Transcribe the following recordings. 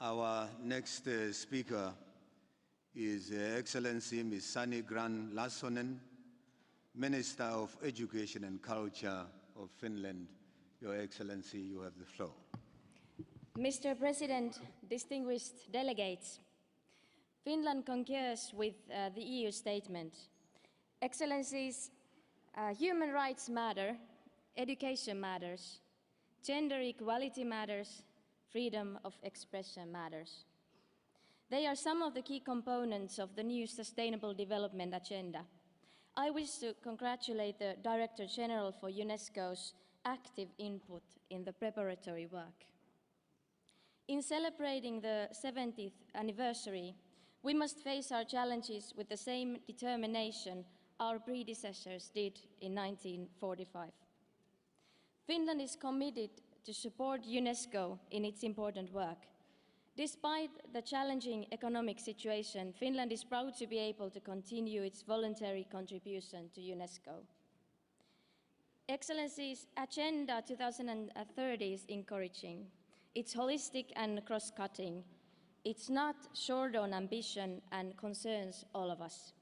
Our next speaker is Excellency Ms. Sanni Grahn-Laasonen, Minister of Education and Culture of Finland. Your Excellency, you have the floor. Mr. President, distinguished delegates, Finland concurs with the EU statement. Excellencies, human rights matter, education matters, gender equality matters, freedom of expression matters. They are some of the key components of the new Sustainable Development Agenda. I wish to congratulate the Director General for UNESCO's active input in the preparatory work. In celebrating the 70th anniversary, we must face our challenges with the same determination our predecessors did in 1945. Finland is committed to support UNESCO in its important work. Despite the challenging economic situation, Finland is proud to be able to continue its voluntary contribution to UNESCO. Excellencies, Agenda 2030 is encouraging. It's holistic and cross-cutting. It's not short on ambition and concerns all of us.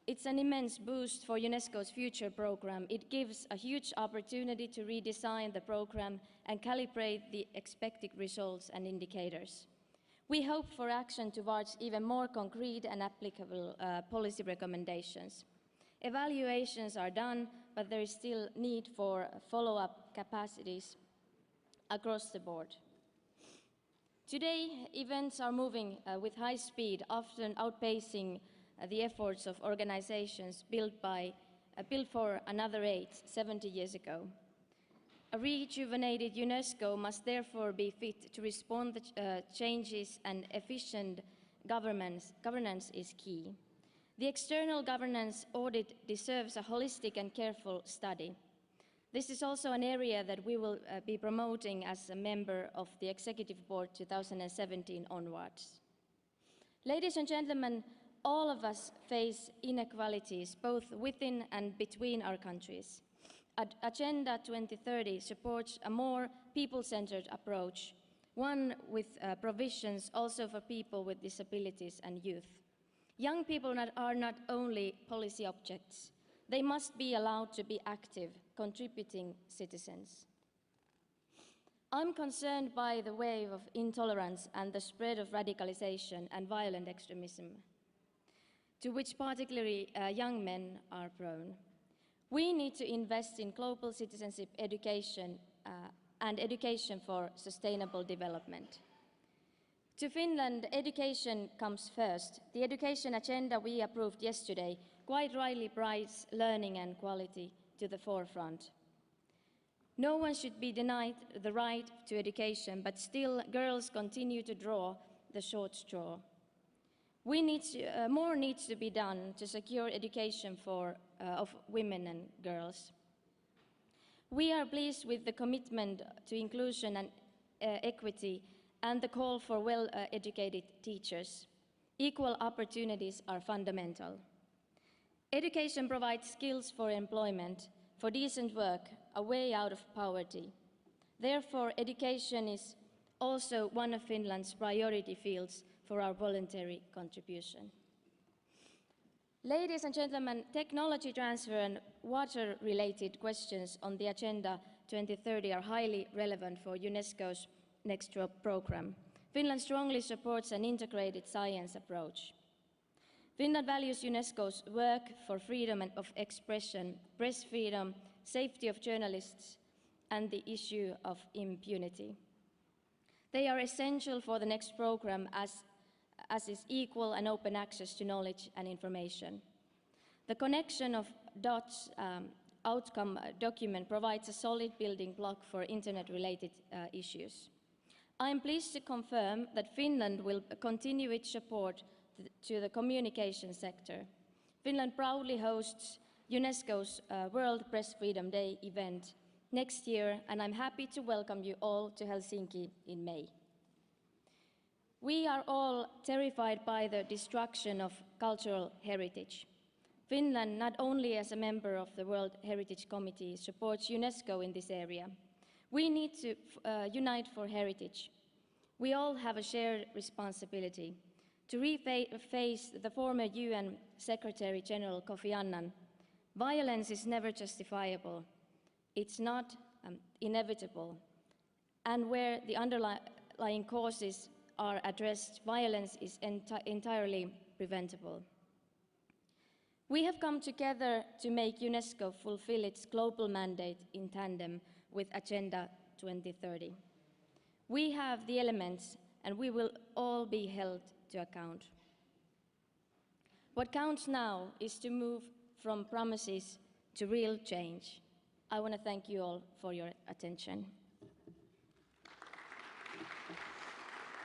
It's an immense boost for UNESCO's future program. It gives a huge opportunity to redesign the program and calibrate the expected results and indicators. We hope for action towards even more concrete and applicable policy recommendations. Evaluations are done, but there is still need for follow-up capacities across the board. Today, events are moving with high speed, often outpacing the efforts of organizations built for another age 70 years ago. A rejuvenated UNESCO must therefore be fit to respond to changes, and efficient governance is key. The external governance audit deserves a holistic and careful study. This is also an area that we will be promoting as a member of the Executive Board 2017 onwards. Ladies and gentlemen, all of us face inequalities both within and between our countries. Agenda 2030 supports a more people-centered approach, one with provisions also for people with disabilities and youth. Young people are not only policy objects. They must be allowed to be active, contributing citizens. I'm concerned by the wave of intolerance and the spread of radicalization and violent extremism, to which particularly young men are prone. We need to invest in global citizenship education and education for sustainable development. To Finland, education comes first. The education agenda we approved yesterday quite rightly brings learning and quality to the forefront. No one should be denied the right to education, but still girls continue to draw the short straw. More needs to be done to secure education of women and girls. We are pleased with the commitment to inclusion and equity and the call for well-educated teachers. Equal opportunities are fundamental. Education provides skills for employment, for decent work, a way out of poverty. Therefore, education is also one of Finland's priority fields for our voluntary contribution. Ladies and gentlemen, technology transfer and water-related questions on the Agenda 2030 are highly relevant for UNESCO's next program. Finland strongly supports an integrated science approach. Finland values UNESCO's work for freedom of expression, press freedom, safety of journalists, and the issue of impunity. They are essential for the next program as is equal and open access to knowledge and information. The connection of dots outcome document provides a solid building block for internet-related issues. I am pleased to confirm that Finland will continue its support to the communication sector. Finland proudly hosts UNESCO's World Press Freedom Day event next year, and I'm happy to welcome you all to Helsinki in May. We are all terrified by the destruction of cultural heritage. Finland, not only as a member of the World Heritage Committee, supports UNESCO in this area. We need to unite for heritage. We all have a shared responsibility to reface the former UN Secretary General Kofi Annan. Violence is never justifiable. It's not inevitable. And where the underlying causes are addressed, violence is entirely preventable. We have come together to make UNESCO fulfill its global mandate in tandem with Agenda 2030. We have the elements, and we will all be held to account. What counts now is to move from promises to real change. I want to thank you all for your attention.